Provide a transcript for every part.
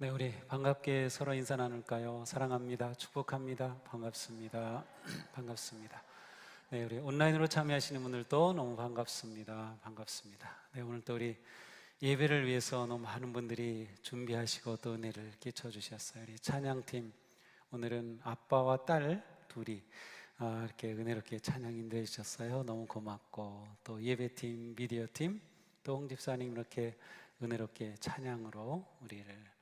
네, 우리 반갑게 서로 인사 나눌까요? 사랑합니다. 축복합니다. 반갑습니다. 반갑습니다. 네, 우리 온라인으로 참여하시는 분들도 너무 반갑습니다. 반갑습니다. 네, 오늘 또 우리 예배를 위해서 너무 많은 분들이 준비하시고 또 은혜를 끼쳐주셨어요. 우리 찬양팀, 오늘은 아빠와 딸 둘이 이렇게 은혜롭게 찬양 인도해 주셨어요. 너무 고맙고, 또 예배팀, 미디어팀, 또 홍 집사님 이렇게 은혜롭게 찬양으로 우리를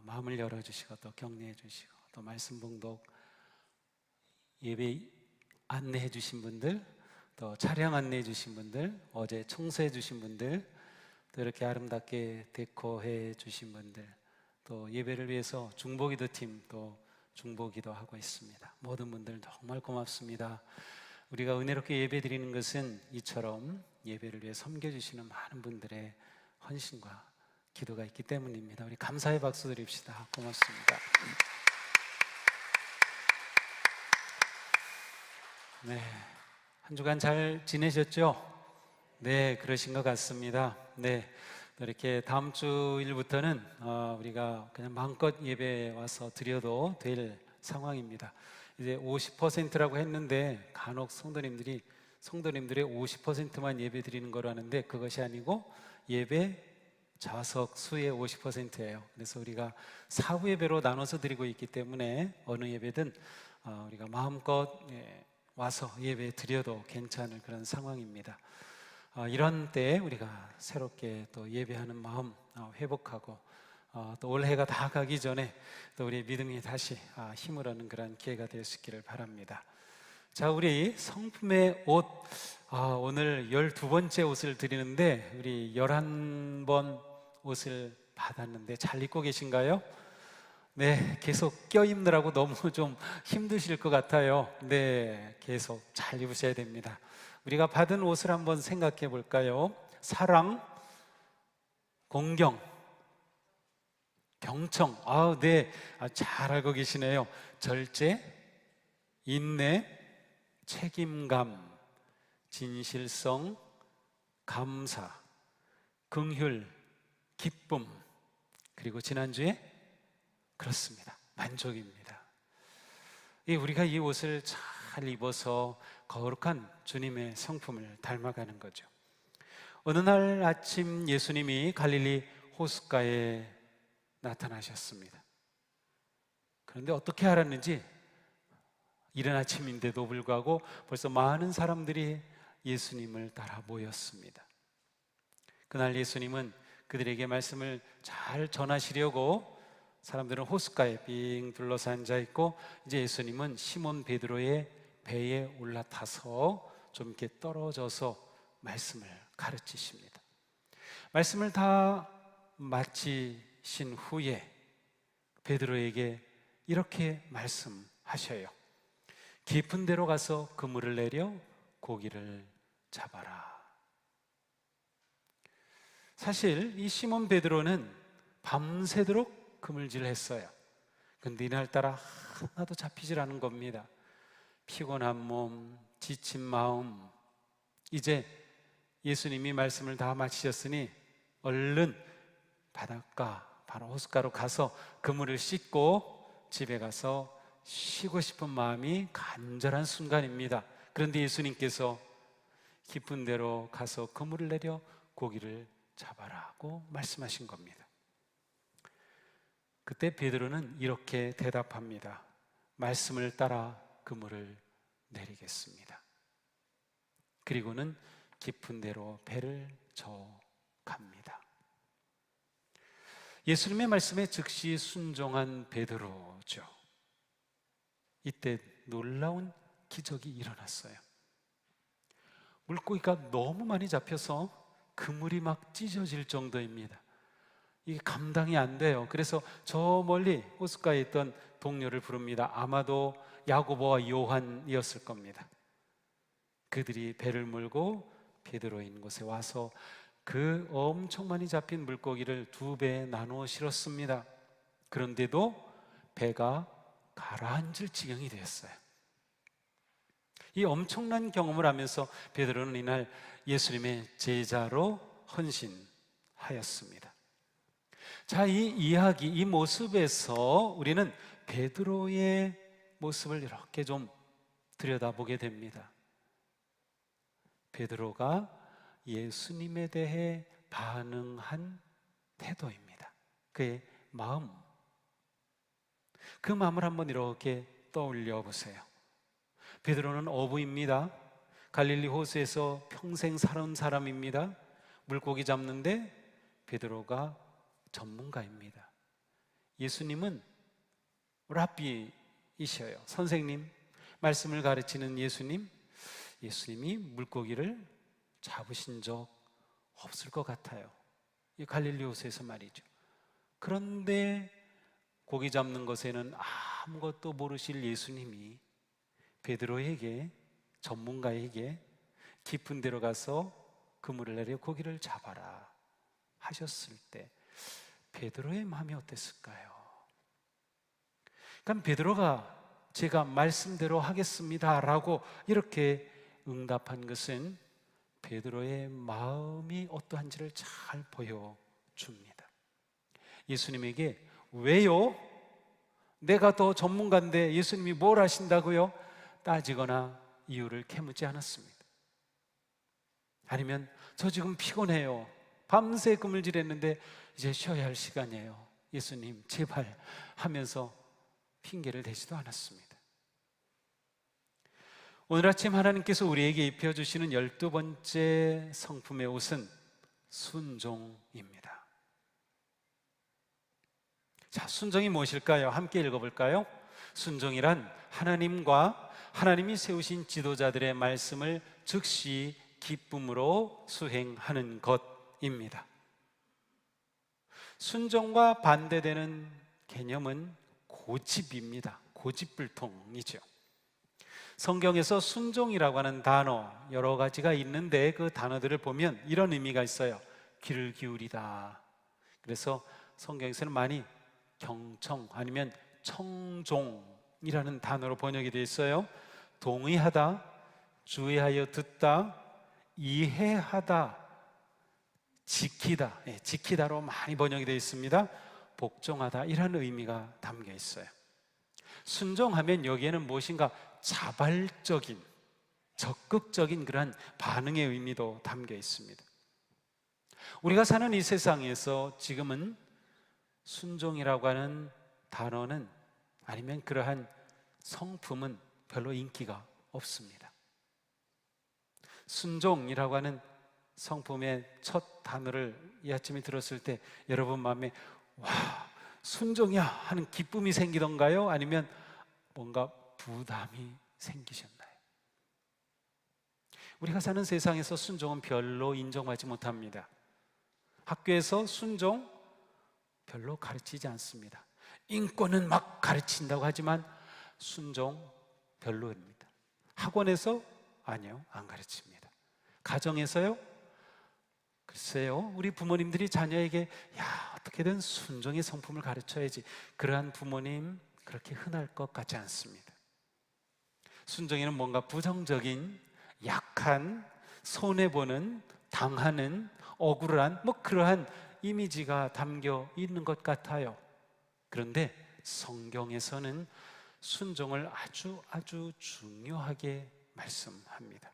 마음을 열어주시고 또 격려해 주시고, 또 말씀 봉독 예배 안내해 주신 분들, 또 촬영 안내해 주신 분들, 어제 청소해 주신 분들, 또 이렇게 아름답게 데코해 주신 분들, 또 예배를 위해서 중보기도 팀 또 중보기도 하고 있습니다. 모든 분들 정말 고맙습니다. 우리가 은혜롭게 예배 드리는 것은 이처럼 예배를 위해 섬겨주시는 많은 분들의 헌신과 기도가 있기 때문입니다. 우리 감사의 박수 드립시다. 고맙습니다. 네, 한 주간 잘 지내셨죠? 네, 그러신 것 같습니다. 네, 이렇게 다음 주일부터는 우리가 그냥 마음껏 예배 와서 드려도 될 상황입니다. 이제 50%라고 했는데 간혹 성도님들의 50%만 예배 드리는 거라는데, 그것이 아니고 예배 좌석 수의 50%예요. 그래서 우리가 사후 예배로 나눠서 드리고 있기 때문에 어느 예배든 우리가 마음껏 와서 예배 드려도 괜찮을 그런 상황입니다. 이런 때에 우리가 새롭게 또 예배하는 마음 회복하고, 또 올해가 다 가기 전에 또 우리의 믿음이 다시 힘을 얻는 그런 기회가 될 수 있기를 바랍니다. 자, 우리 성품의 옷, 오늘 12번째 옷을 드리는데, 우리 11번 옷을 받았는데 잘 입고 계신가요? 네, 계속 껴입느라고 너무 좀 힘드실 것 같아요. 네, 계속 잘 입으셔야 됩니다. 우리가 받은 옷을 한번 생각해 볼까요? 사랑, 공경, 경청, 네, 잘 알고 계시네요. 절제, 인내, 책임감, 진실성, 감사, 긍휼, 기쁨, 그리고 지난주에 그렇습니다, 만족입니다. 우리가 이 옷을 잘 입어서 거룩한 주님의 성품을 닮아가는 거죠. 어느 날 아침 예수님이 갈릴리 호숫가에 나타나셨습니다. 그런데 어떻게 알았는지, 이른 아침인데도 불구하고 벌써 많은 사람들이 예수님을 따라 모였습니다. 그날 예수님은 그들에게 말씀을 잘 전하시려고 사람들은 호숫가에 빙 둘러서 앉아있고, 이제 예수님은 시몬 베드로의 배에 올라타서 좀 이렇게 떨어져서 말씀을 가르치십니다. 말씀을 다 마치신 후에 베드로에게 이렇게 말씀하셔요. 깊은 데로 가서 그물을 내려 고기를 잡아라. 사실 이 시몬 베드로는 밤새도록 그물질을 했어요. 근데 이날따라 하나도 잡히질 않은 겁니다. 피곤한 몸, 지친 마음, 이제 예수님이 말씀을 다 마치셨으니 얼른 바닷가, 바로 호숫가로 가서 그물을 씻고 집에 가서 쉬고 싶은 마음이 간절한 순간입니다. 그런데 예수님께서 깊은 데로 가서 그물을 내려 고기를 잡아라고 말씀하신 겁니다. 그때 베드로는 이렇게 대답합니다. 말씀을 따라 그물을 내리겠습니다. 그리고는 깊은 데로 배를 저어 갑니다. 예수님의 말씀에 즉시 순종한 베드로죠. 이때 놀라운 기적이 일어났어요. 물고기가 너무 많이 잡혀서 그물이 막 찢어질 정도입니다. 이게 감당이 안 돼요. 그래서 저 멀리 호숫가에 있던 동료를 부릅니다. 아마도 야고보와 요한이었을 겁니다. 그들이 배를 몰고 베드로 있는 곳에 와서 그 엄청 많이 잡힌 물고기를 2배에 나누어 실었습니다. 그런데도 배가 가라앉을 지경이 되었어요. 이 엄청난 경험을 하면서 베드로는 이날 예수님의 제자로 헌신하였습니다. 자, 이 이야기, 이 모습에서 우리는 베드로의 모습을 이렇게 좀 들여다보게 됩니다. 베드로가 예수님에 대해 반응한 태도입니다. 그의 마음, 그 마음을 한번 이렇게 떠올려 보세요. 베드로는 어부입니다. 갈릴리 호수에서 평생 살아온 사람입니다. 물고기 잡는데 베드로가 전문가입니다. 예수님은 랍비이셔요. 선생님, 말씀을 가르치는 예수님이 물고기를 잡으신 적 없을 것 같아요. 이 갈릴리 호수에서 말이죠. 그런데 고기 잡는 것에는 아무것도 모르실 예수님이 베드로에게, 전문가에게 깊은 데로 가서 그물을 내려 고기를 잡아라 하셨을 때 베드로의 마음이 어땠을까요? 그러니까 베드로가 제가 말씀대로 하겠습니다 라고 이렇게 응답한 것은 베드로의 마음이 어떠한지를 잘 보여줍니다. 예수님에게 왜요? 내가 더 전문가인데 예수님이 뭘 하신다고요? 따지거나 이유를 캐묻지 않았습니다. 아니면 저 지금 피곤해요. 밤새 그물질했는데 이제 쉬어야 할 시간이에요. 예수님 제발 하면서 핑계를 대지도 않았습니다. 오늘 아침 하나님께서 우리에게 입혀주시는 12번째 성품의 옷은 순종입니다. 자, 순종이 무엇일까요? 함께 읽어볼까요? 순종이란 하나님과 하나님이 세우신 지도자들의 말씀을 즉시 기쁨으로 수행하는 것입니다. 순종과 반대되는 개념은 고집입니다. 고집불통이죠. 성경에서 순종이라고 하는 단어 여러 가지가 있는데 그 단어들을 보면 이런 의미가 있어요. 귀를 기울이다. 그래서 성경에서는 많이 경청 아니면 청종이라는 단어로 번역이 되어 있어요. 동의하다, 주의하여 듣다, 이해하다, 지키다, 지키다로 많이 번역이 되어 있습니다. 복종하다 이런 의미가 담겨 있어요. 순종하면 여기에는 무엇인가 자발적인, 적극적인 그러한 반응의 의미도 담겨 있습니다. 우리가 사는 이 세상에서 지금은 순종이라고 하는 단어는 아니면 그러한 성품은 별로 인기가 없습니다. 순종이라고 하는 성품의 첫 단어를 이 아침에 들었을 때 여러분 마음에 와, 순종이야 하는 기쁨이 생기던가요? 아니면 뭔가 부담이 생기셨나요? 우리가 사는 세상에서 순종은 별로 인정하지 못합니다. 학교에서 순종 별로 가르치지 않습니다. 인권은 막 가르친다고 하지만 순종 별로입니다. 학원에서 아니요, 안 가르칩니다. 가정에서요? 글쎄요, 우리 부모님들이 자녀에게 야, 어떻게든 순종의 성품을 가르쳐야지. 그러한 부모님 그렇게 흔할 것 같지 않습니다. 순종에는 뭔가 부정적인, 약한, 손해보는, 당하는, 억울한 그러한 이미지가 담겨 있는 것 같아요. 그런데 성경에서는 순종을 아주 중요하게 말씀합니다.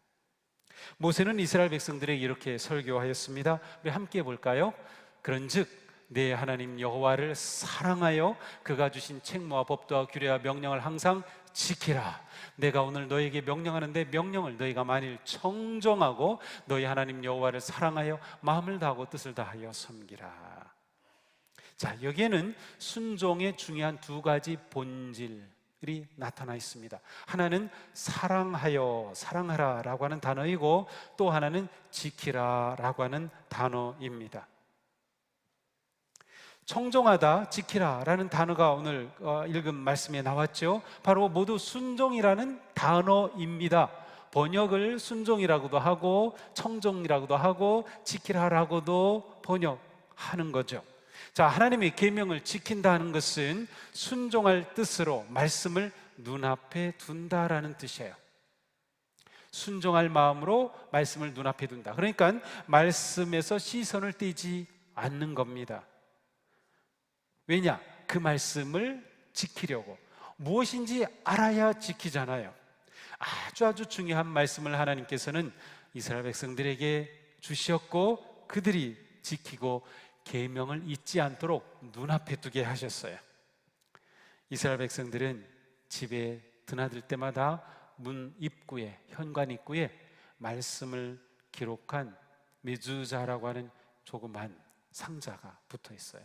모세는 이스라엘 백성들에게 이렇게 설교하였습니다. 우리 함께 볼까요? 그런즉 내 하나님 여호와를 사랑하여 그가 주신 책무와 법도와 규례와 명령을 항상 지키라. 내가 오늘 너에게 명령하는데 명령을 너희가 만일 청종하고 너희 하나님 여호와를 사랑하여 마음을 다하고 뜻을 다하여 섬기라. 자, 여기에는 순종의 중요한 두 가지 본질이 나타나 있습니다. 하나는 사랑하라 라고 하는 단어이고 또 하나는 지키라 라고 하는 단어입니다. 청종하다, 지키라 라는 단어가 오늘 읽은 말씀에 나왔죠. 바로 모두 순종이라는 단어입니다. 번역을 순종이라고도 하고 청종이라고도 하고 지키라라고도 번역하는 거죠. 자, 하나님의 계명을 지킨다는 것은 순종할 뜻으로 말씀을 눈앞에 둔다라는 뜻이에요. 순종할 마음으로 말씀을 눈앞에 둔다. 그러니까 말씀에서 시선을 떼지 않는 겁니다. 왜냐? 그 말씀을 지키려고. 무엇인지 알아야 지키잖아요. 아주 중요한 말씀을 하나님께서는 이스라엘 백성들에게 주셨고 그들이 지키고 계명을 잊지 않도록 눈앞에 두게 하셨어요. 이스라엘 백성들은 집에 드나들 때마다 문 입구에, 현관 입구에 말씀을 기록한 메주자라고 하는 조그만 상자가 붙어 있어요.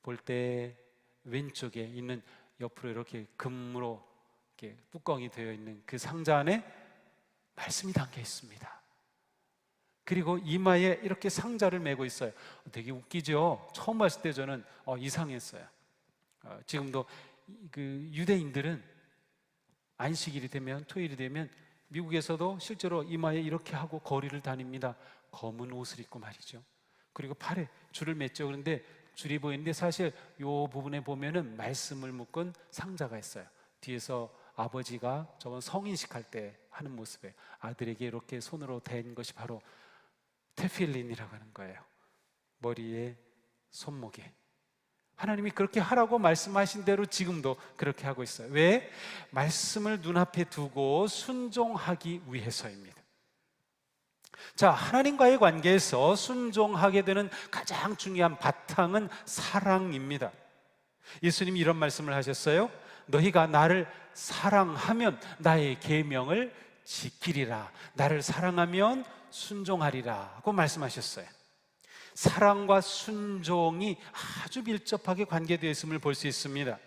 볼 때 왼쪽에 있는, 옆으로 이렇게 금으로 이렇게 뚜껑이 되어 있는 그 상자 안에 말씀이 담겨 있습니다. 그리고 이마에 이렇게 상자를 메고 있어요. 되게 웃기죠? 처음 봤을 때 저는 이상했어요. 지금도 그 유대인들은 안식일이 되면, 토요일이 되면 미국에서도 실제로 이마에 이렇게 하고 거리를 다닙니다. 검은 옷을 입고 말이죠. 그리고 팔에 줄을 맸죠. 그런데 줄이 보이는데 사실 이 부분에 보면은 말씀을 묶은 상자가 있어요. 뒤에서 아버지가 저번 성인식 할 때 하는 모습에 아들에게 이렇게 손으로 댄 것이 바로 테필린이라고 하는 거예요. 머리에, 손목에. 하나님이 그렇게 하라고 말씀하신 대로 지금도 그렇게 하고 있어요. 왜? 말씀을 눈앞에 두고 순종하기 위해서입니다. 자, 하나님과의 관계에서 순종하게 되는 가장 중요한 바탕은 사랑입니다. 예수님이 이런 말씀을 하셨어요. 너희가 나를 사랑하면 나의 계명을 지키리라. 나를 사랑하면 순종하리라 하고 말씀하셨어요. 사랑과 순종이 아주 밀접하게 관계되어 있음을 볼 수 있습니다.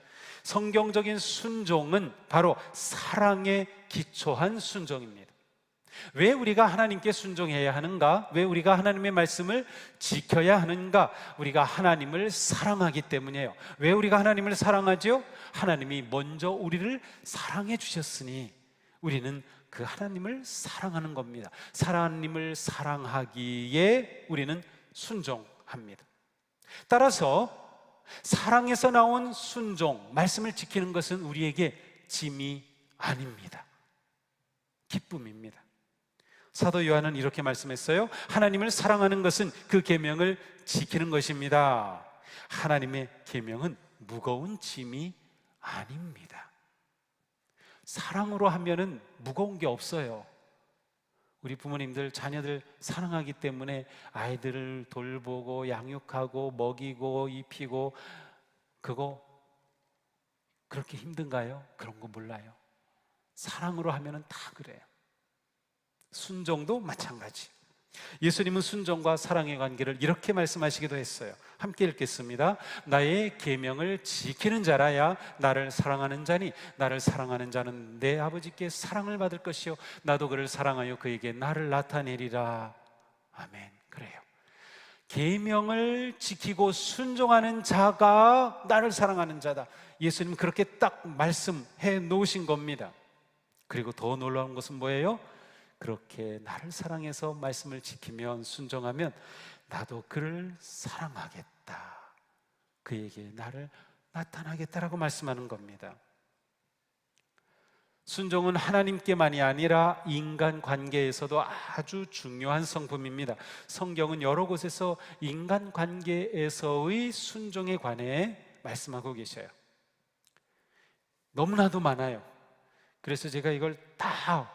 성경적인 순종은 바로 사랑에 기초한 순종입니다. 왜 우리가 하나님께 순종해야 하는가? 왜 우리가 하나님의 말씀을 지켜야 하는가? 우리가 하나님을 사랑하기 때문이에요. 왜 우리가 하나님을 사랑하죠? 하나님이 먼저 우리를 사랑해 주셨으니 우리는 그 하나님을 사랑하는 겁니다. 하나님을 사랑하기에 우리는 순종합니다. 따라서 사랑에서 나온 순종, 말씀을 지키는 것은 우리에게 짐이 아닙니다. 기쁨입니다. 사도 요한은 이렇게 말씀했어요. 하나님을 사랑하는 것은 그 계명을 지키는 것입니다. 하나님의 계명은 무거운 짐이 아닙니다. 사랑으로 하면은 무거운 게 없어요. 우리 부모님들 자녀들 사랑하기 때문에 아이들을 돌보고 양육하고 먹이고 입히고, 그거 그렇게 힘든가요? 그런 거 몰라요. 사랑으로 하면은 다 그래요. 순종도 마찬가지. 예수님은 순종과 사랑의 관계를 이렇게 말씀하시기도 했어요. 함께 읽겠습니다. 나의 계명을 지키는 자라야 나를 사랑하는 자니 나를 사랑하는 자는 내 아버지께 사랑을 받을 것이요 나도 그를 사랑하여 그에게 나를 나타내리라. 아멘. 그래요. 계명을 지키고 순종하는 자가 나를 사랑하는 자다. 예수님은 그렇게 딱 말씀해 놓으신 겁니다. 그리고 더 놀라운 것은 뭐예요? 그렇게 나를 사랑해서 말씀을 지키면, 순종하면 나도 그를 사랑하겠다, 그에게 나를 나타나겠다라고 말씀하는 겁니다. 순종은 하나님께만이 아니라 인간관계에서도 아주 중요한 성품입니다. 성경은 여러 곳에서 인간관계에서의 순종에 관해 말씀하고 계셔요. 너무나도 많아요. 그래서 제가 이걸 다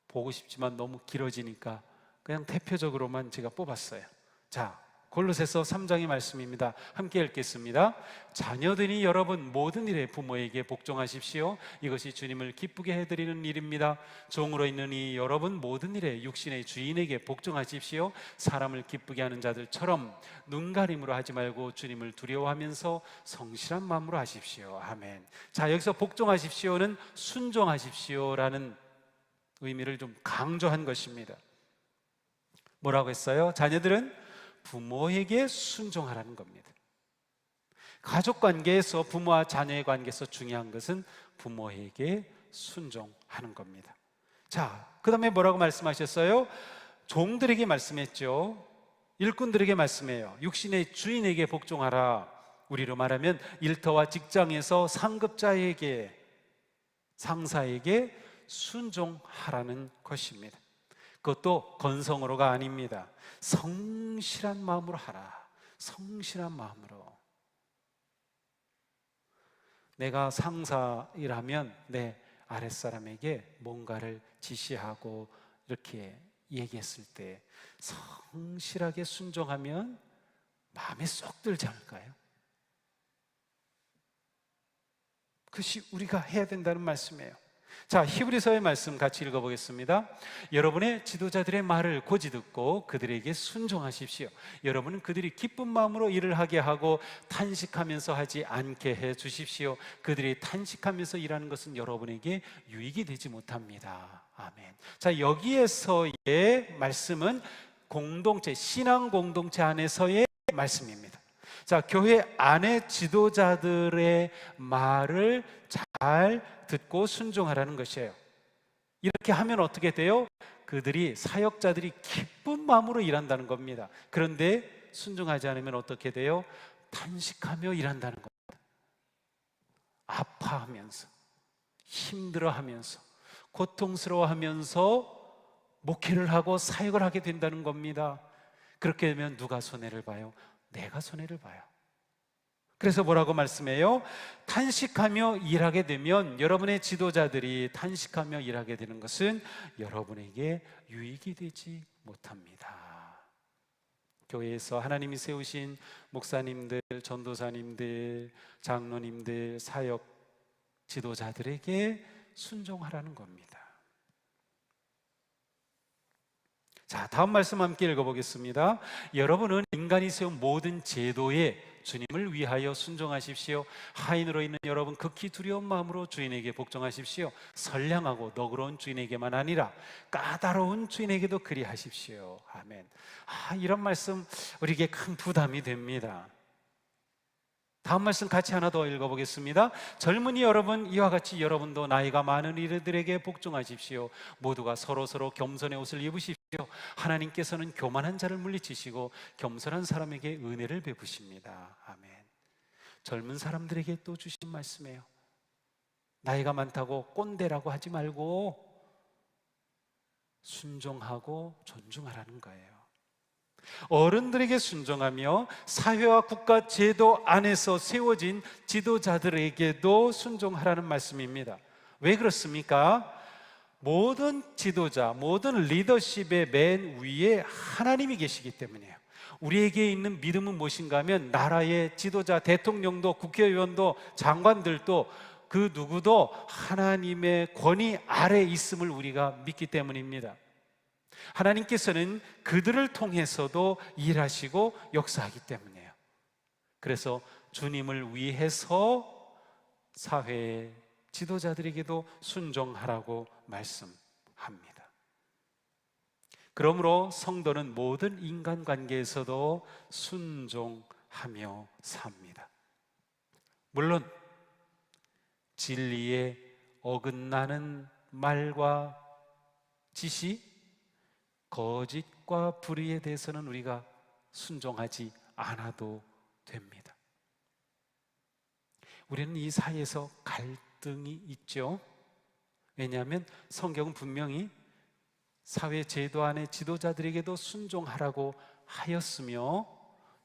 보고 싶지만 너무 길어지니까 그냥 대표적으로만 제가 뽑았어요. 자, 골로새서 3장의 말씀입니다. 함께 읽겠습니다. 자녀들이 여러분 모든 일에 부모에게 복종하십시오. 이것이 주님을 기쁘게 해드리는 일입니다. 종으로 있는 이 여러분 모든 일에 육신의 주인에게 복종하십시오. 사람을 기쁘게 하는 자들처럼 눈가림으로 하지 말고 주님을 두려워하면서 성실한 마음으로 하십시오. 아멘. 자, 여기서 복종하십시오는 순종하십시오라는 의미를 좀 강조한 것입니다. 뭐라고 했어요? 자녀들은 부모에게 순종하라는 겁니다. 가족관계에서, 부모와 자녀의 관계에서 중요한 것은 부모에게 순종하는 겁니다. 자, 그 다음에 뭐라고 말씀하셨어요? 종들에게 말씀했죠. 일꾼들에게 말씀해요. 육신의 주인에게 복종하라. 우리로 말하면 일터와 직장에서 상급자에게, 상사에게 순종하라는 것입니다. 그것도 건성으로가 아닙니다. 성실한 마음으로 하라. 성실한 마음으로. 내가 상사이라면 내 아랫사람에게 뭔가를 지시하고 이렇게 얘기했을 때 성실하게 순종하면 마음에 쏙 들지 않을까요? 그것이 우리가 해야 된다는 말씀이에요. 자, 히브리서의 말씀 같이 읽어보겠습니다. 여러분의 지도자들의 말을 고지 듣고 그들에게 순종하십시오. 여러분은 그들이 기쁜 마음으로 일을 하게 하고 탄식하면서 하지 않게 해 주십시오. 그들이 탄식하면서 일하는 것은 여러분에게 유익이 되지 못합니다. 아멘. 자, 여기에서의 말씀은 공동체, 신앙 공동체 안에서의 말씀입니다. 자, 교회 안의 지도자들의 말을 잘 듣고 순종하라는 것이에요. 이렇게 하면 어떻게 돼요? 그들이, 사역자들이 기쁜 마음으로 일한다는 겁니다. 그런데 순종하지 않으면 어떻게 돼요? 탄식하며 일한다는 겁니다. 아파하면서, 힘들어하면서, 고통스러워하면서 목회를 하고 사역을 하게 된다는 겁니다. 그렇게 되면 누가 손해를 봐요? 내가 손해를 봐요. 그래서 뭐라고 말씀해요? 탄식하며 일하게 되면, 여러분의 지도자들이 탄식하며 일하게 되는 것은 여러분에게 유익이 되지 못합니다. 교회에서 하나님이 세우신 목사님들, 전도사님들, 장로님들, 사역 지도자들에게 순종하라는 겁니다. 자, 다음 말씀 함께 읽어보겠습니다. 여러분은 인간이 세운 모든 제도에 주님을 위하여 순종하십시오. 하인으로 있는 여러분, 극히 두려운 마음으로 주인에게 복종하십시오. 선량하고 너그러운 주인에게만 아니라 까다로운 주인에게도 그리하십시오. 아멘. 이런 말씀 우리에게 큰 부담이 됩니다. 다음 말씀 같이 하나 더 읽어보겠습니다. 젊은이 여러분, 이와 같이 여러분도 나이가 많은 이들에게 복종하십시오. 모두가 서로서로 겸손의 옷을 입으십시오. 하나님께서는 교만한 자를 물리치시고 겸손한 사람에게 은혜를 베푸십니다. 아멘. 젊은 사람들에게 또 주신 말씀이에요. 나이가 많다고 꼰대라고 하지 말고 순종하고 존중하라는 거예요. 어른들에게 순종하며 사회와 국가 제도 안에서 세워진 지도자들에게도 순종하라는 말씀입니다. 왜 그렇습니까? 모든 지도자, 모든 리더십의 맨 위에 하나님이 계시기 때문이에요. 우리에게 있는 믿음은 무엇인가 하면, 나라의 지도자, 대통령도, 국회의원도, 장관들도 그 누구도 하나님의 권위 아래 있음을 우리가 믿기 때문입니다. 하나님께서는 그들을 통해서도 일하시고 역사하기 때문이에요. 그래서 주님을 위해서 사회의 지도자들에게도 순종하라고 말씀합니다. 그러므로 성도는 모든 인간관계에서도 순종하며 삽니다. 물론 진리에 어긋나는 말과 지시, 거짓과 불의에 대해서는 우리가 순종하지 않아도 됩니다. 우리는 이 사이에서 갈등이 있죠. 왜냐하면 성경은 분명히 사회 제도 안의 지도자들에게도 순종하라고 하였으며,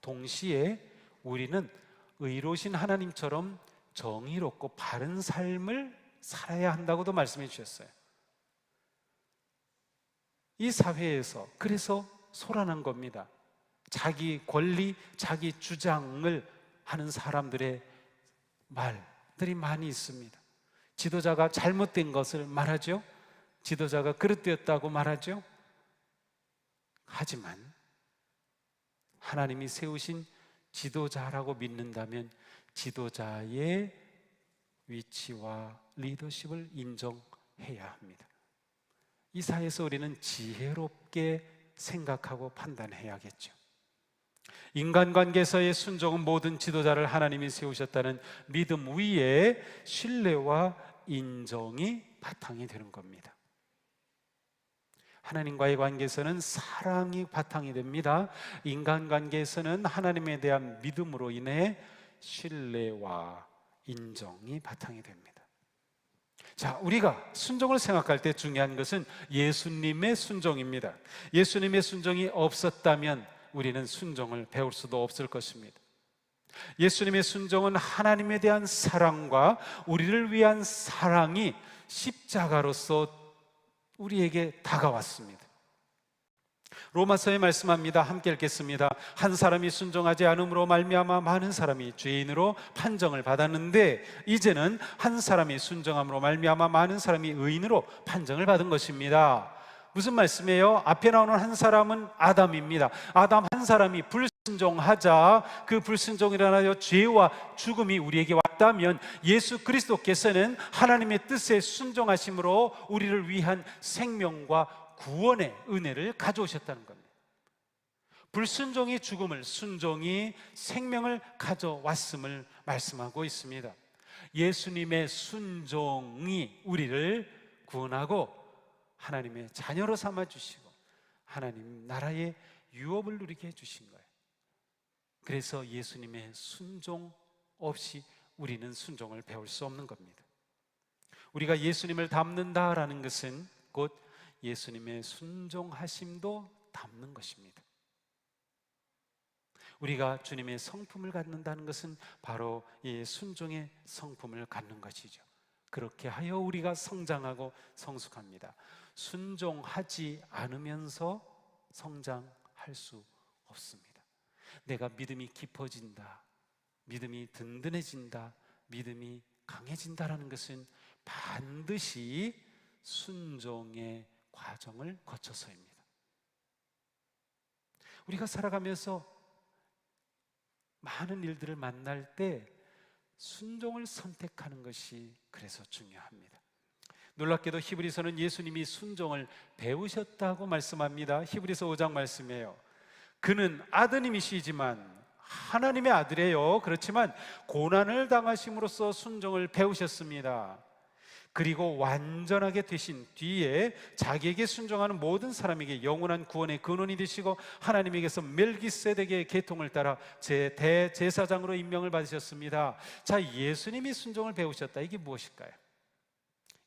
동시에 우리는 의로우신 하나님처럼 정의롭고 바른 삶을 살아야 한다고도 말씀해 주셨어요. 이 사회에서 그래서 소란한 겁니다. 자기 권리, 자기 주장을 하는 사람들의 말들이 많이 있습니다. 지도자가 잘못된 것을 말하죠. 지도자가 그릇되었다고 말하죠. 하지만 하나님이 세우신 지도자라고 믿는다면 지도자의 위치와 리더십을 인정해야 합니다. 이 사회에서 우리는 지혜롭게 생각하고 판단해야겠죠. 인간관계에서의 순종은 모든 지도자를 하나님이 세우셨다는 믿음 위에 신뢰와 인정이 바탕이 되는 겁니다. 하나님과의 관계에서는 사랑이 바탕이 됩니다. 인간관계에서는 하나님에 대한 믿음으로 인해 신뢰와 인정이 바탕이 됩니다. 자, 우리가 순종을 생각할 때 중요한 것은 예수님의 순종입니다. 예수님의 순종이 없었다면 우리는 순종을 배울 수도 없을 것입니다. 예수님의 순종은 하나님에 대한 사랑과 우리를 위한 사랑이 십자가로서 우리에게 다가왔습니다. 로마서에 말씀합니다. 함께 읽겠습니다. 한 사람이 순종하지 않음으로 말미암아 많은 사람이 죄인으로 판정을 받았는데 이제는 한 사람이 순종함으로 말미암아 많은 사람이 의인으로 판정을 받은 것입니다. 무슨 말씀이에요? 앞에 나오는 한 사람은 아담입니다. 아담 한 사람이 불순종하자 그 불순종으로 인하여 죄와 죽음이 우리에게 왔다면 예수 그리스도께서는 하나님의 뜻에 순종하심으로 우리를 위한 생명과 구원의 은혜를 가져오셨다는 겁니다. 불순종이 죽음을, 순종이 생명을 가져왔음을 말씀하고 있습니다. 예수님의 순종이 우리를 구원하고 하나님의 자녀로 삼아주시고 하나님 나라의 유업을 누리게 해주신 거예요. 그래서 예수님의 순종 없이 우리는 순종을 배울 수 없는 겁니다. 우리가 예수님을 닮는다라는 것은 곧 예수님의 순종하심도 닮는 것입니다. 우리가 주님의 성품을 갖는다는 것은 바로 이 순종의 성품을 갖는 것이죠. 그렇게 하여 우리가 성장하고 성숙합니다. 순종하지 않으면서 성장할 수 없습니다. 내가 믿음이 깊어진다, 믿음이 든든해진다, 믿음이 강해진다라는 것은 반드시 순종의 과정을 거쳐서입니다. 우리가 살아가면서 많은 일들을 만날 때 순종을 선택하는 것이 그래서 중요합니다. 놀랍게도 히브리서는 예수님이 순종을 배우셨다고 말씀합니다. 히브리서 5장 말씀이에요. 그는 아드님이시지만 하나님의 아들이에요. 그렇지만 고난을 당하심으로써 순종을 배우셨습니다. 그리고 완전하게 되신 뒤에 자기에게 순종하는 모든 사람에게 영원한 구원의 근원이 되시고 하나님에게서 멜기세덱의 계통을 따라 대제사장으로 임명을 받으셨습니다. 자, 예수님이 순종을 배우셨다. 이게 무엇일까요?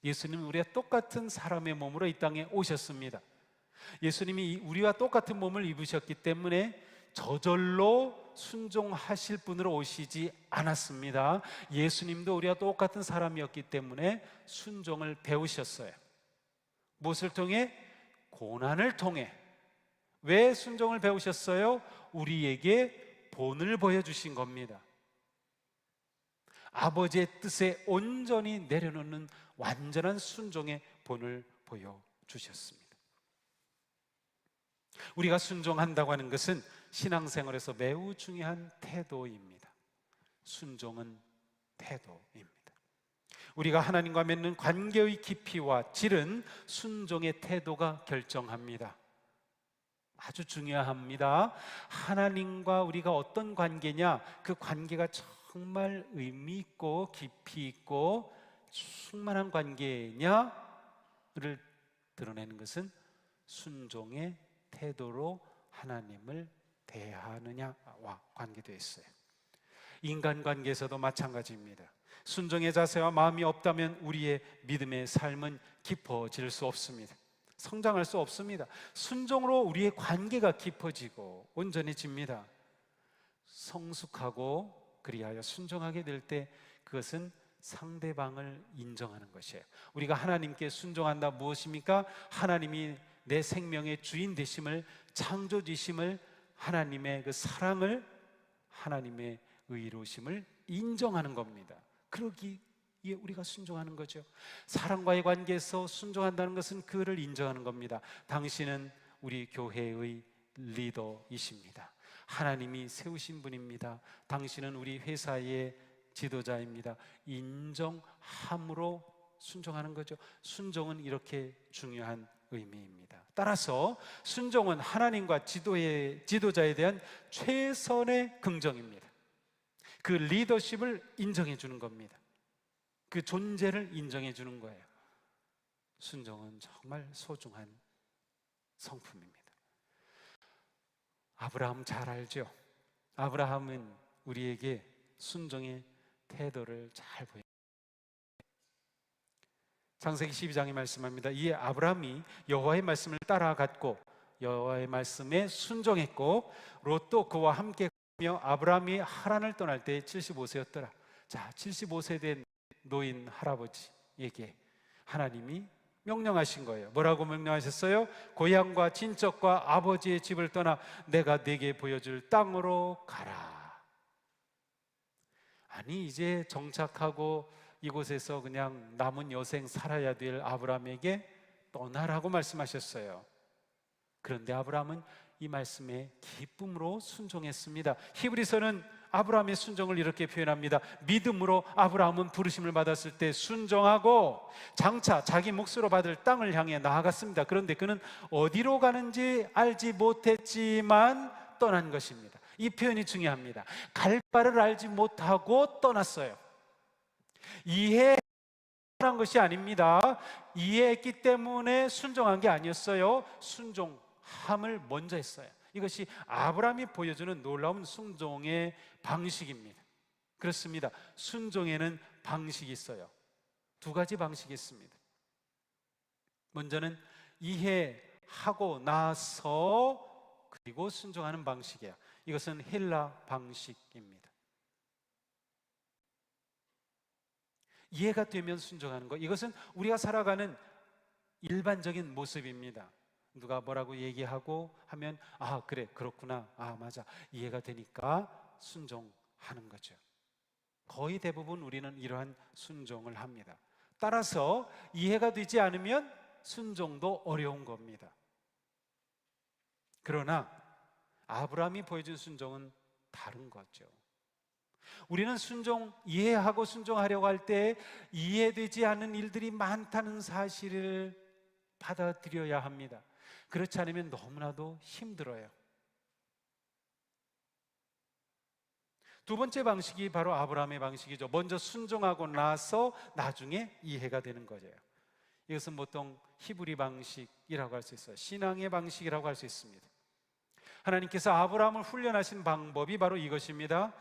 예수님은 우리와 똑같은 사람의 몸으로 이 땅에 오셨습니다. 예수님이 우리와 똑같은 몸을 입으셨기 때문에 저절로 순종하실 분으로 오시지 않았습니다. 예수님도 우리와 똑같은 사람이었기 때문에 순종을 배우셨어요. 무엇을 통해? 고난을 통해. 왜 순종을 배우셨어요? 우리에게 본을 보여주신 겁니다. 아버지의 뜻에 온전히 내려놓는 완전한 순종의 본을 보여주셨습니다. 우리가 순종한다고 하는 것은 신앙생활에서 매우 중요한 태도입니다. 순종은 태도입니다. 우리가 하나님과 맺는 관계의 깊이와 질은 순종의 태도가 결정합니다. 아주 중요합니다. 하나님과 우리가 어떤 관계냐, 그 관계가 정말 의미 있고 깊이 있고 충만한 관계냐를 드러내는 것은 순종의 태도로 하나님을 대하느냐와 관계되어 있어요. 인간관계에서도 마찬가지입니다. 순종의 자세와 마음이 없다면 우리의 믿음의 삶은 깊어질 수 없습니다. 성장할 수 없습니다. 순종으로 우리의 관계가 깊어지고 온전해집니다. 성숙하고 그리하여 순종하게 될 때 그것은 상대방을 인정하는 것이에요. 우리가 하나님께 순종한다 무엇입니까? 하나님이 내 생명의 주인 되심을, 창조주심을, 하나님의 그 사랑을, 하나님의 의로우심을 인정하는 겁니다. 그러기에 우리가 순종하는 거죠. 사랑과의 관계에서 순종한다는 것은 그를 인정하는 겁니다. 당신은 우리 교회의 리더이십니다. 하나님이 세우신 분입니다. 당신은 우리 회사의 지도자입니다. 인정함으로 순종하는 거죠. 순종은 이렇게 중요한 의미입니다. 따라서 순종은 하나님과 지도자에 대한 최선의 긍정입니다. 그 리더십을 인정해 주는 겁니다. 그 존재를 인정해 주는 거예요. 순종은 정말 소중한 성품입니다. 아브라함 잘 알죠? 아브라함은 우리에게 순종의 태도를 잘 보여요. 창세기 12장에 말씀합니다. 이에 아브라함이 여호와의 말씀을 따라갔고 여호와의 말씀에 순종했고 롯도 그와 함께 아브라함이 하란을 떠날 때 75세였더라. 자, 75세 된 노인 할아버지에게 하나님이 명령하신 거예요. 뭐라고 명령하셨어요? 고향과 친척과 아버지의 집을 떠나 내가 네게 보여줄 땅으로 가라. 아니, 이제 정착하고 이곳에서 그냥 남은 여생 살아야 될 아브라함에게 떠나라고 말씀하셨어요. 그런데 아브라함은 이 말씀에 기쁨으로 순종했습니다. 히브리서는 아브라함의 순종을 이렇게 표현합니다. 믿음으로 아브라함은 부르심을 받았을 때 순종하고 장차 자기 몫으로 받을 땅을 향해 나아갔습니다. 그런데 그는 어디로 가는지 알지 못했지만 떠난 것입니다. 이 표현이 중요합니다. 갈 바를 알지 못하고 떠났어요. 이해한 것이 아닙니다. 이해했기 때문에 순종한 게 아니었어요. 순종함을 먼저 했어요. 이것이 아브라함이 보여주는 놀라운 순종의 방식입니다. 그렇습니다. 순종에는 방식이 있어요. 두 가지 방식이 있습니다. 먼저는 이해하고 나서 그리고 순종하는 방식이에요. 이것은 헬라 방식입니다. 이해가 되면 순종하는 것, 이것은 우리가 살아가는 일반적인 모습입니다. 누가 뭐라고 얘기하고 하면 아 그래 그렇구나, 아 맞아, 이해가 되니까 순종하는 거죠. 거의 대부분 우리는 이러한 순종을 합니다. 따라서 이해가 되지 않으면 순종도 어려운 겁니다. 그러나 아브라함이 보여준 순종은 다른 거죠. 우리는 이해하고 순종하려고 할 때 이해되지 않는 일들이 많다는 사실을 받아들여야 합니다. 그렇지 않으면 너무나도 힘들어요. 두 번째 방식이 바로 아브라함의 방식이죠. 먼저 순종하고 나서 나중에 이해가 되는 거죠. 이것은 보통 히브리 방식이라고 할 수 있어요. 신앙의 방식이라고 할 수 있습니다. 하나님께서 아브라함을 훈련하신 방법이 바로 이것입니다.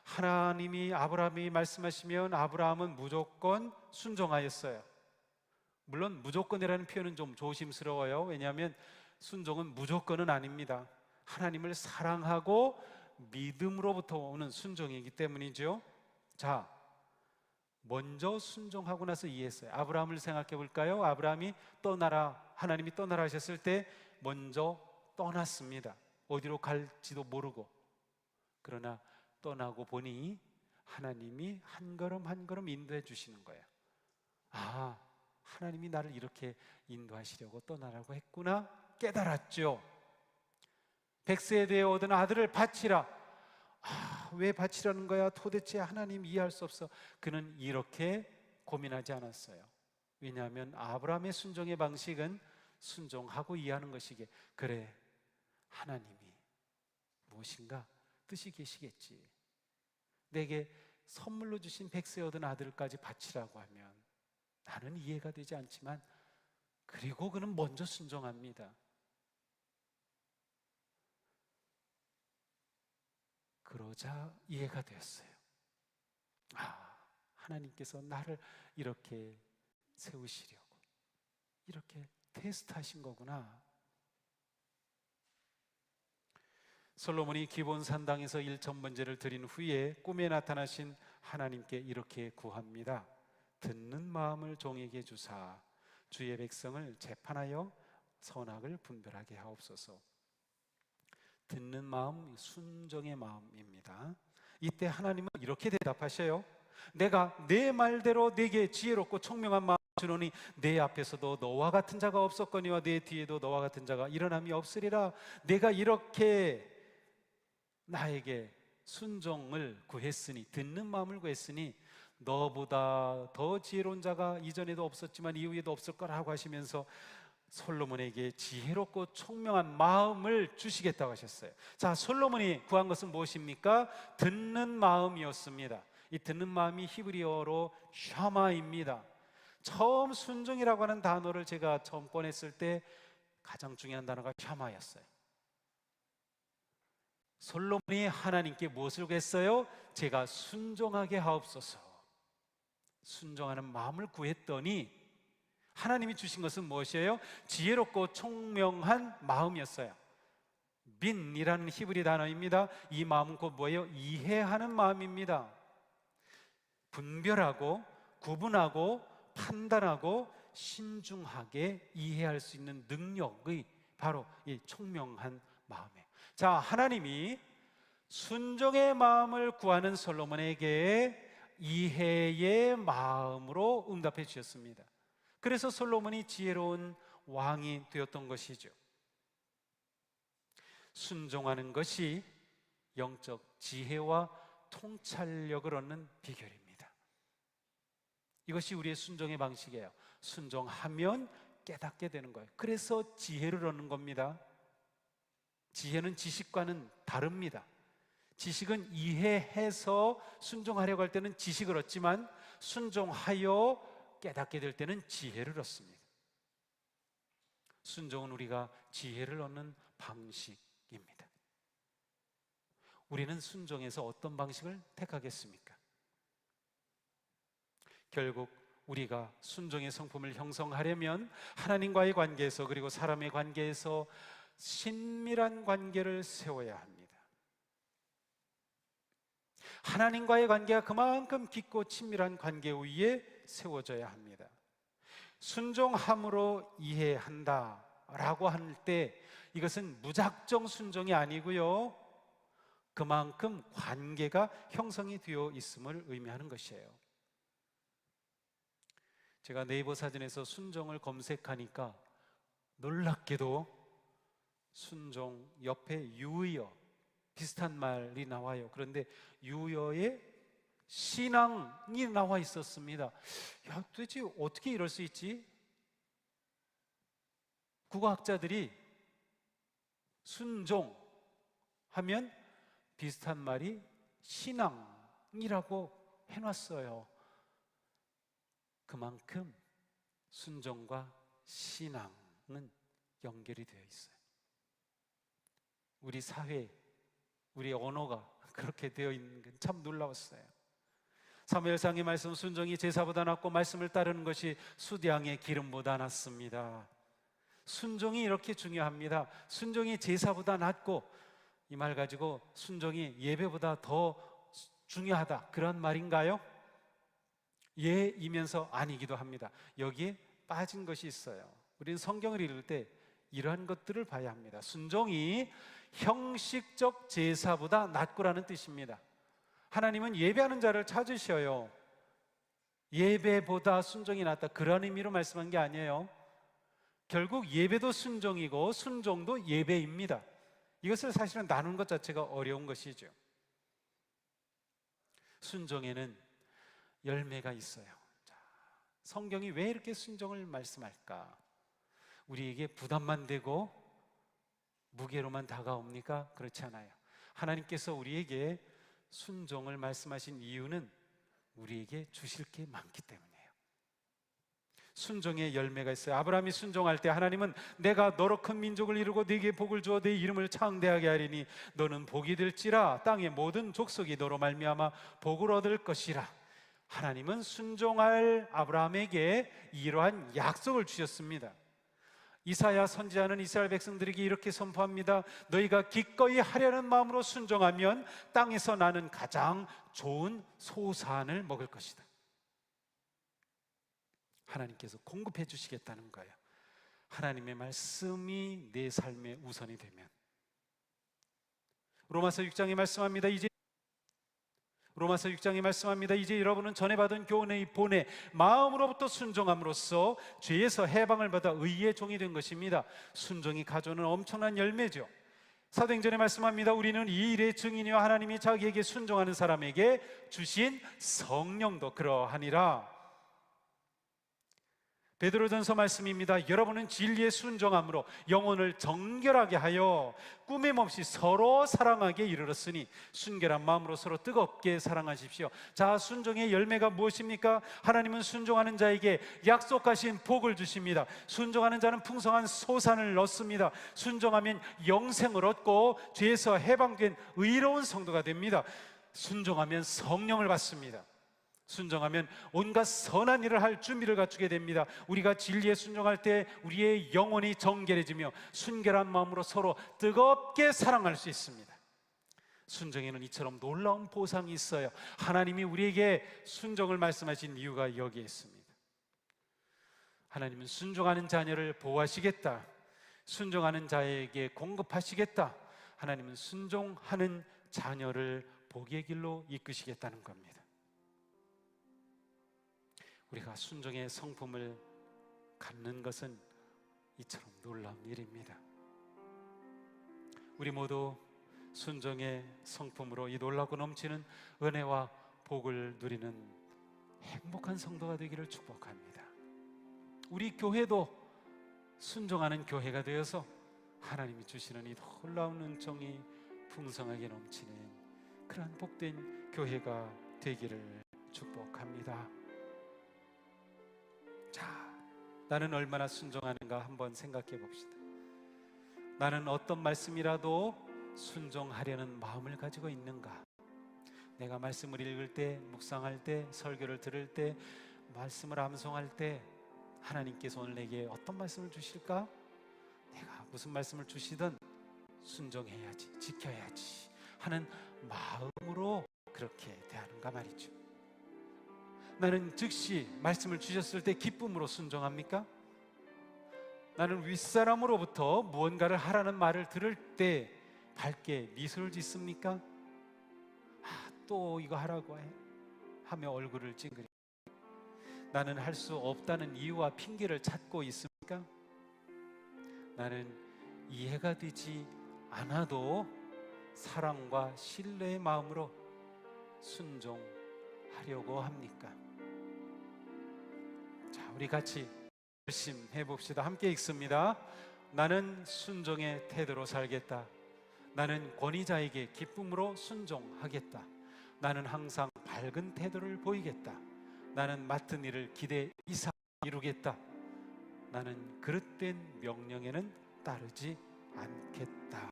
하나님이 아브라함이 말씀하시면 아브라함은 무조건 순종하였어요. 물론 무조건이라는 표현은 좀 조심스러워요. 왜냐하면 순종은 무조건은 아닙니다. 하나님을 사랑하고 믿음으로부터 오는 순종이기 때문이죠. 자, 먼저 순종하고 나서 이해했어요. 아브라함을 생각해 볼까요? 아브라함이 떠나라, 하나님이 떠나라 하셨을 때 먼저 떠났습니다. 어디로 갈지도 모르고. 그러나 떠나고 보니 하나님이 한 걸음 한 걸음 인도해 주시는 거예요. 아, 하나님이 나를 이렇게 인도하시려고 떠나라고 했구나 깨달았죠. 100세에 되어 얻은 아들을 바치라. 아, 왜 바치라는 거야? 도대체 하나님 이해할 수 없어. 그는 이렇게 고민하지 않았어요. 왜냐하면 아브라함의 순종의 방식은 순종하고 이해하는 것이기에, 그래, 하나님이 무엇인가 뜻이 계시겠지. 내게 선물로 주신 100세 얻은 아들까지 바치라고 하면 나는 이해가 되지 않지만, 그리고 그는 먼저 순종합니다. 그러자 이해가 되었어요. 아, 하나님께서 나를 이렇게 세우시려고 이렇게 테스트하신 거구나. 솔로몬이 기본 산당에서 1,000번제를 드린 후에 꿈에 나타나신 하나님께 이렇게 구합니다. 듣는 마음을 종에게 주사 주의 백성을 재판하여 선악을 분별하게 하옵소서. 듣는 마음, 순종의 마음입니다. 이때 하나님은 이렇게 대답하셔요. 내가 내 말대로 네게 지혜롭고 총명한 마음을 주노니 내 앞에서도 너와 같은 자가 없었거니와 내 뒤에도 너와 같은 자가 일어남이 없으리라. 내가 이렇게 나에게 순종을 구했으니, 듣는 마음을 구했으니 너보다 더 지혜로운 자가 이전에도 없었지만 이후에도 없을 거라고 하시면서 솔로몬에게 지혜롭고 총명한 마음을 주시겠다고 하셨어요. 자, 솔로몬이 구한 것은 무엇입니까? 듣는 마음이었습니다. 이 듣는 마음이 히브리어로 샤마입니다. 처음 순종이라고 하는 단어를 제가 처음 꺼냈을 때 가장 중요한 단어가 샤마였어요. 솔로몬이 하나님께 무엇을 구했어요? 제가 순종하게 하옵소서. 순종하는 마음을 구했더니 하나님이 주신 것은 무엇이에요? 지혜롭고 총명한 마음이었어요. 빈이라는 히브리 단어입니다. 이 마음은 곧 뭐예요? 이해하는 마음입니다. 분별하고 구분하고 판단하고 신중하게 이해할 수 있는 능력의 바로 이 총명한 마음이에요. 자, 하나님이 순종의 마음을 구하는 솔로몬에게 이해의 마음으로 응답해 주셨습니다. 그래서 솔로몬이 지혜로운 왕이 되었던 것이죠. 순종하는 것이 영적 지혜와 통찰력을 얻는 비결입니다. 이것이 우리의 순종의 방식이에요. 순종하면 깨닫게 되는 거예요. 그래서 지혜를 얻는 겁니다. 지혜는 지식과는 다릅니다. 지식은 이해해서 순종하려고 할 때는 지식을 얻지만 순종하여 깨닫게 될 때는 지혜를 얻습니다. 순종은 우리가 지혜를 얻는 방식입니다. 우리는 순종에서 어떤 방식을 택하겠습니까? 결국 우리가 순종의 성품을 형성하려면 하나님과의 관계에서 그리고 사람의 관계에서 친밀한 관계를 세워야 합니다. 하나님과의 관계가 그만큼 깊고 친밀한 관계 위에 세워져야 합니다. 순종함으로 이해한다 라고 할 때 이것은 무작정 순종이 아니고요, 그만큼 관계가 형성이 되어 있음을 의미하는 것이에요. 제가 네이버 사전에서 순종을 검색하니까 놀랍게도 순종 옆에 유여, 비슷한 말이 나와요. 그런데 유여의 신앙이 나와 있었습니다. 야, 도대체 어떻게 이럴 수 있지? 국어학자들이 순종하면 비슷한 말이 신앙이라고 해놨어요. 그만큼 순종과 신앙은 연결이 되어 있어요. 우리 사회, 우리 언어가 그렇게 되어 있는 건 참 놀라웠어요. 사무엘상의 말씀, 순종이 제사보다 낫고 말씀을 따르는 것이 수량의 기름보다 낫습니다. 순종이 이렇게 중요합니다. 순종이 제사보다 낫고, 이 말 가지고 순종이 예배보다 더 중요하다, 그런 말인가요? 예이면서 아니기도 합니다. 여기에 빠진 것이 있어요. 우리는 성경을 읽을 때 이러한 것들을 봐야 합니다. 순종이 형식적 제사보다 낫고라는 뜻입니다. 하나님은 예배하는 자를 찾으셔요. 예배보다 순종이 낫다, 그런 의미로 말씀한 게 아니에요. 결국 예배도 순종이고 순종도 예배입니다. 이것을 사실은 나누는 것 자체가 어려운 것이죠. 순종에는 열매가 있어요. 자, 성경이 왜 이렇게 순종을 말씀할까? 우리에게 부담만 되고 무게로만 다가옵니까? 그렇지 않아요. 하나님께서 우리에게 순종을 말씀하신 이유는 우리에게 주실 게 많기 때문이에요. 순종의 열매가 있어요. 아브라함이 순종할 때 하나님은 내가 너로 큰 민족을 이루고 네게 복을 주어 네 이름을 창대하게 하리니 너는 복이 될지라 땅의 모든 족속이 너로 말미암아 복을 얻을 것이라. 하나님은 순종할 아브라함에게 이러한 약속을 주셨습니다. 이사야 선지자는 이스라엘 백성들에게 이렇게 선포합니다. 너희가 기꺼이 하려는 마음으로 순종하면 땅에서 나는 가장 좋은 소산을 먹을 것이다. 하나님께서 공급해 주시겠다는 거예요. 하나님의 말씀이 내 삶의 우선이 되면. 로마서 6장에 말씀합니다. 이제 여러분은 전에 받은 교훈의 본에 마음으로부터 순종함으로써 죄에서 해방을 받아 의의 종이 된 것입니다. 순종이 가져오는 엄청난 열매죠. 사도행전에 말씀합니다. 우리는 이 일의 증인이요 하나님이 자기에게 순종하는 사람에게 주신 성령도 그러하니라. 베드로전서 말씀입니다. 여러분은 진리에 순종함으로 영혼을 정결하게 하여 꾸밈없이 서로 사랑하게 이르렀으니 순결한 마음으로 서로 뜨겁게 사랑하십시오. 자, 순종의 열매가 무엇입니까? 하나님은 순종하는 자에게 약속하신 복을 주십니다. 순종하는 자는 풍성한 소산을 얻습니다. 순종하면 영생을 얻고 죄에서 해방된 의로운 성도가 됩니다. 순종하면 성령을 받습니다. 순종하면 온갖 선한 일을 할 준비를 갖추게 됩니다. 우리가 진리에 순종할 때 우리의 영혼이 정결해지며 순결한 마음으로 서로 뜨겁게 사랑할 수 있습니다. 순종에는 이처럼 놀라운 보상이 있어요. 하나님이 우리에게 순종을 말씀하신 이유가 여기에 있습니다. 하나님은 순종하는 자녀를 보호하시겠다, 순종하는 자에게 공급하시겠다, 하나님은 순종하는 자녀를 복의 길로 이끄시겠다는 겁니다. 우리가 순종의 성품을 갖는 것은 이처럼 놀라운 일입니다. 우리 모두 순종의 성품으로 이 놀랍고 넘치는 은혜와 복을 누리는 행복한 성도가 되기를 축복합니다. 우리 교회도 순종하는 교회가 되어서 하나님이 주시는 이 놀라운 은총이 풍성하게 넘치는 그러한 복된 교회가 되기를 축복합니다. 자, 나는 얼마나 순종하는가 한번 생각해 봅시다. 나는 어떤 말씀이라도 순종하려는 마음을 가지고 있는가? 내가 말씀을 읽을 때, 묵상할 때, 설교를 들을 때, 말씀을 암송할 때 하나님께서 오늘 내게 어떤 말씀을 주실까? 내가 무슨 말씀을 주시든 순종해야지, 지켜야지 하는 마음으로 그렇게 대하는가 말이죠. 나는 즉시 말씀을 주셨을 때 기쁨으로 순종합니까? 나는 윗사람으로부터 무언가를 하라는 말을 들을 때 밝게 미소를 짓습니까? 또 이거 하라고 해 하며 얼굴을 찡그리. 나는 할 수 없다는 이유와 핑계를 찾고 있습니까? 나는 이해가 되지 않아도 사랑과 신뢰의 마음으로 순종하려고 합니까? 자, 우리 같이 열심히 해봅시다. 함께 읽습니다. 나는 순종의 태도로 살겠다. 나는 권위자에게 기쁨으로 순종하겠다. 나는 항상 밝은 태도를 보이겠다. 나는 맡은 일을 기대 이상 이루겠다. 나는 그릇된 명령에는 따르지 않겠다.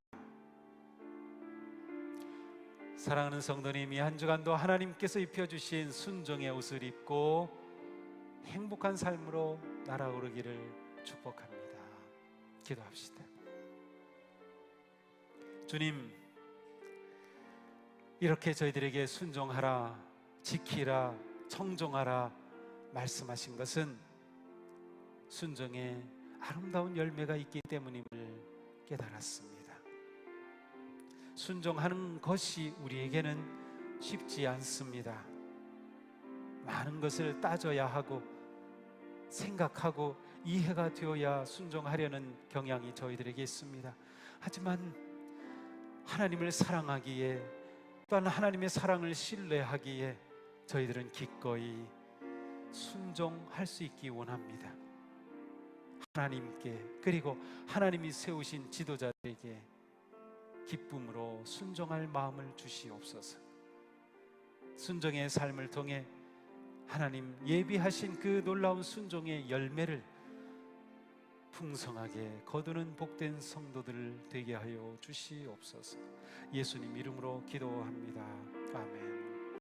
사랑하는 성도님, 이 한 주간도 하나님께서 입혀주신 순종의 옷을 입고 행복한 삶으로 날아오르기를 축복합니다. 기도합시다. 주님, 이렇게 저희들에게 순종하라, 지키라, 청종하라 말씀하신 것은 순종에 아름다운 열매가 있기 때문임을 깨달았습니다. 순종하는 것이 우리에게는 쉽지 않습니다. 많은 것을 따져야 하고 생각하고 이해가 되어야 순종하려는 경향이 저희들에게 있습니다. 하지만 하나님을 사랑하기에, 또한 하나님의 사랑을 신뢰하기에 저희들은 기꺼이 순종할 수 있기 원합니다. 하나님께, 그리고 하나님이 세우신 지도자들에게 기쁨으로 순종할 마음을 주시옵소서. 순종의 삶을 통해 하나님 예비하신 그 놀라운 순종의 열매를 풍성하게 거두는 복된 성도들 되게 하여 주시옵소서. 예수님 이름으로 기도합니다. 아멘.